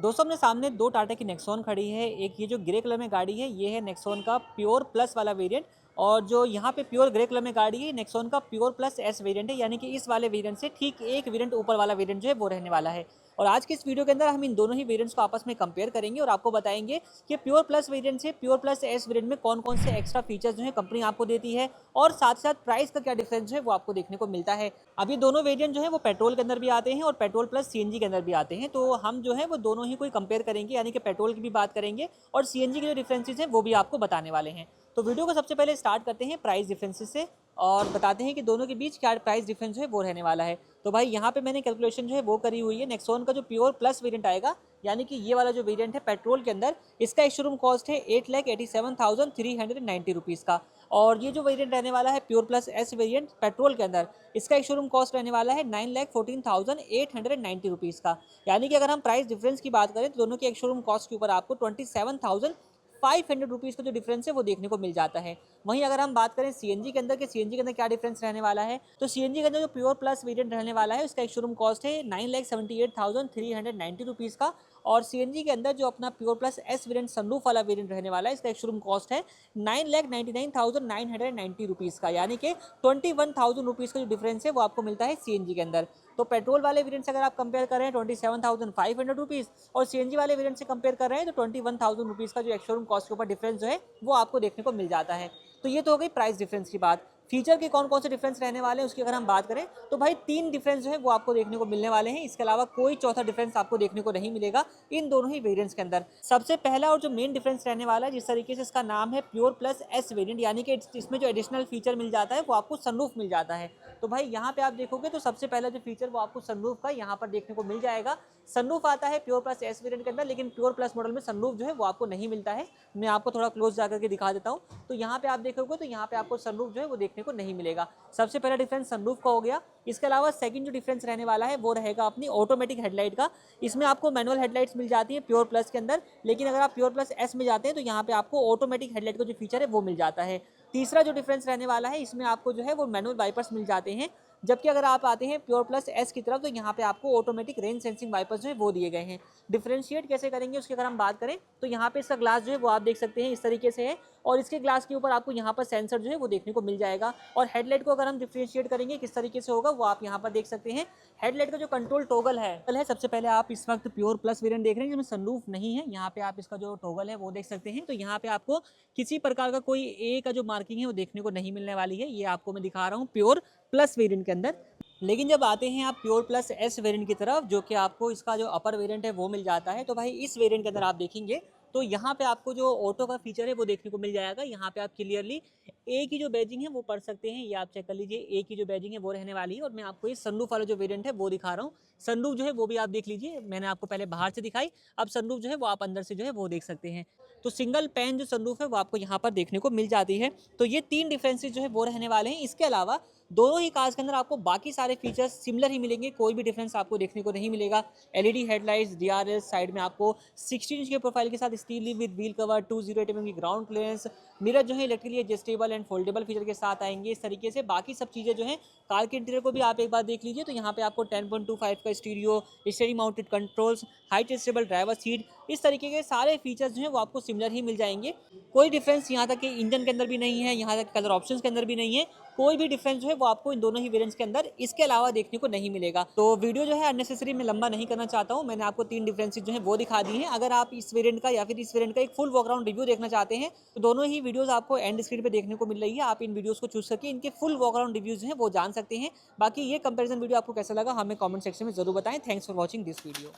दोस्तों अपने सामने दो टाटा की नेक्सॉन खड़ी है। एक ये जो ग्रे कलर में गाड़ी है ये है नेक्सॉन का प्योर प्लस वाला वेरिएंट, और जो यहाँ पे प्योर ग्रे कलर में गाड़ी है नेक्सॉन का प्योर प्लस एस वेरिएंट है, यानी कि इस वाले वेरिएंट से ठीक एक वेरिएंट ऊपर वाला वेरिएंट जो है वो रहने वाला है। और आज के इस वीडियो के अंदर हम इन दोनों ही वेरिएंट्स को आपस में कंपेयर करेंगे और आपको बताएंगे कि प्योर प्लस वेरिएंट से प्योर प्लस एस वेरिएंट में कौन कौन से एक्स्ट्रा फीचर्स जो है कंपनी आपको देती है, और साथ साथ प्राइस का क्या डिफरेंस है वो आपको देखने को मिलता है। अब ये दोनों वेरिएंट जो है वो पेट्रोल के अंदर भी आते हैं और पेट्रोल प्लस सीएनजी के अंदर भी आते हैं, तो हम जो है वो दोनों ही कोई कंपेयर करेंगे, यानी कि पेट्रोल की भी बात करेंगे और सीएनजी के जो डिफरेंसेस हैं वो भी आपको बताने वाले हैं। तो वीडियो को सबसे पहले स्टार्ट करते हैं प्राइस डिफरेंसेस से और बताते हैं कि दोनों के बीच क्या प्राइस डिफरेंस है वो रहने वाला है। तो भाई यहाँ पे मैंने कैलकुलेशन जो है वो करी हुई है। नेक्सॉन का जो प्योर प्लस वेरिएंट आएगा, यानी कि ये वाला जो वेरिएंट है पेट्रोल के अंदर, इसका एक शोरूम कॉस्ट है 8,87,390 रुपीज़ का। और ये जो वेरिएंट रहने वाला है pure plus S variant petrol के अंदर, इसका एक शोरूम कॉस्ट रहने वाला है 9,14,890 रुपीज़ का। यानी कि अगर हम प्राइस डिफरेंस की बात करें तो दोनों के एक शोरूम कॉस्ट के ऊपर आपको 27,500 रुपीज़ का जो डिफरेंस है वो देखने को मिल जाता है। वहीं अगर हम बात करें सीएनजी के अंदर, कि सीएनजी के अंदर क्या डिफरेंस रहने वाला है, तो सीएनजी के अंदर जो प्योर प्लस वेरिएंट रहने वाला है उसका एक शोरूम कॉस्ट है 9,78,390 रुपीज़ का। और सीएनजी के अंदर जो अपना pure plus S variant sunroof वाला वेरिएंट रहने वाला है, इसका एक शोरूम कॉस्ट है 9,99,990 रुपीज़ का। यानी कि 21,000 रुपीज़ का जो डिफरेंस है वो आपको मिलता है सीएनजी के अंदर। तो पेट्रोल वाले वेरिएंट से अगर आप कंपेयर कर रहे हैं 27,500 रुपीज़, और सीएनजी वाले वेरिएंट से कंपेयर कर रहे हैं तो 21,000 रुपीज़ का जो एक शोरूम कॉस्ट के ऊपर डिफरेंस जो है वो आपको देखने को मिल जाता है। तो ये तो हो गई प्राइस डिफरेंस की बात। फीचर के कौन कौन से डिफरेंस रहने वाले हैं उसकी अगर हम बात करें तो भाई 3 डिफरेंस जो है वो आपको देखने को मिलने वाले हैं। इसके अलावा कोई चौथा डिफरेंस आपको देखने को नहीं मिलेगा इन दोनों ही वेरिएंट्स के अंदर। सबसे पहला और जो मेन डिफरेंस रहने वाला है, जिस तरीके से इसका नाम है प्योर प्लस एस वेरिएंट, यानी कि इसमें जो एडिशनल फीचर मिल जाता है वो आपको सनरूफ मिल जाता है। तो भाई यहाँ पे आप देखोगे तो सबसे पहला जो फीचर वो आपको सनरूफ का यहाँ पर देखने को मिल जाएगा। सनरूफ आता है प्योर प्लस एस वेरिएंट के अंदर, लेकिन प्योर प्लस मॉडल में सनरूफ जो है वो आपको नहीं मिलता है। मैं आपको थोड़ा क्लोज जाकर के दिखा देता हूँ। तो यहाँ पे आप देखोगे तो यहाँ पे आपको सनरूफ जो है वो देखने को नहीं मिलेगा। सबसे पहला डिफरेंस सनरूफ का हो गया। इसके अलावा सेकंड जो डिफरेंस रहने वाला है वो रहेगा अपनी ऑटोमेटिक हेडलाइट का। इसमें आपको मैनुअल हेडलाइट्स मिल जाती है प्योर प्लस के अंदर, लेकिन अगर आप प्योर प्लस एस में जाते हैं तो यहाँ पे आपको ऑटोमेटिक हेडलाइट का जो फीचर है वो मिल जाता है। तीसरा जो डिफरेंस रहने वाला है, इसमें आपको जो है वो मैनुअल वाइपर्स मिल जाते हैं, जबकि अगर आप आते हैं प्योर प्लस एस की तरफ तो यहाँ पे आपको ऑटोमेटिक रेन सेंसिंग वाइपर्स जो है वो दिए गए हैं। डिफरेंशिएट कैसे करेंगे उसकी अगर हम बात करें तो यहाँ पे इसका ग्लास जो है वो आप देख सकते हैं इस तरीके से है, और इसके ग्लास के ऊपर आपको यहाँ पर सेंसर जो है वो देखने को मिल जाएगा। और हेडलाइट को अगर हम डिफरेंशिएट करेंगे किस तरीके से होगा वो आप यहाँ पर देख सकते हैं। हेडलाइट का जो कंट्रोल टॉगल है, सबसे पहले आप इस वक्त प्योर प्लस वेरिएंट देख रहे हैं जिसमें सनरूफ नहीं है। यहाँ पे आप इसका जो टॉगल है वो देख सकते हैं। तो यहाँ पे आपको किसी प्रकार का कोई ए का जो मार्किंग है वो देखने को नहीं मिलने वाली है। ये आपको मैं दिखा रहा हूँ प्योर प्लस वेरिएंट के अंदर। लेकिन जब आते हैं आप प्योर प्लस एस वेरिएंट की तरफ, जो कि आपको इसका जो अपर वेरिएंट है वो मिल जाता है, तो भाई इस वेरिएंट के अंदर आप देखेंगे तो यहाँ पे आपको जो ऑटो का फीचर है वो देखने को मिल जाएगा। यहाँ पे आप क्लियरली ए की जो बैजिंग है वो पढ़ सकते हैं। ये आप चेक कर लीजिए, ए की जो बैजिंग है वो रहने वाली है। और मैं आपको ये सनरूफ वाला जो वेरिएंट है वो दिखा रहा हूँ। सनरूफ जो है वो भी आप देख लीजिए, मैंने आपको पहले बाहर से दिखाई, अब सनरूफ जो है वो आप अंदर से जो है वो देख सकते हैं। तो सिंगल पैन जो सनरूफ है वो आपको यहाँ पर देखने को मिल जाती है। तो ये 3 डिफरेंसेस जो है वो रहने वाले हैं। इसके अलावा दोनों ही कार्स के अंदर आपको बाकी सारे फीचर्स सिमिलर ही मिलेंगे, कोई भी डिफरेंस आपको देखने को नहीं मिलेगा। एलईडी हेडलाइट्स, डीआरएस, साइड में आपको 16 इंच के प्रोफाइल के साथ steel with wheel cover, 208 mm की ग्राउंड क्लियरेंस, मिरर जो है electrically adjustable and foldable feature के साथ आएंगे। इस तरीके से बाकी सब चीज़ें जो है कार के इंटीरियर को भी आप एक बार देख लीजिए। तो यहाँ पे आपको 10.25 का stereo, steering mounted controls, height adjustable driver seat, इस तरीके के सारे फीचर्स जो है वो आपको सिमिलर ही मिल जाएंगे। कोई डिफरेंस यहाँ तक कि इंजन के अंदर भी नहीं है, यहाँ तक कलर ऑप्शंस के अंदर भी नहीं है। कोई भी डिफरेंस जो है वो आपको इन दोनों ही वेरिएंट्स के अंदर इसके अलावा देखने को नहीं मिलेगा। तो वीडियो जो है अननेसेसरी मैं लंबा नहीं करना चाहता हूँ। मैंने आपको 3 डिफरेंसेस जो है वो दिखा दी हैं। अगर आप इस वेरिएंट का या फिर इस वेरिएंट का एक फुल वॉकअराउंड रिव्यू देखना चाहते हैं तो दोनों ही वीडियोस आपको एंड स्क्रीन पे देखने को मिल रही है। आप इन वीडियोस को चूज करके इनके फुल वॉकअराउंड रिव्यूज हैं वो जान सकते हैं। बाकी ये कंपैरिजन वीडियो आपको कैसा लगा हमें कमेंट सेक्शन में जरूर बताएं। Thanks for watching this video.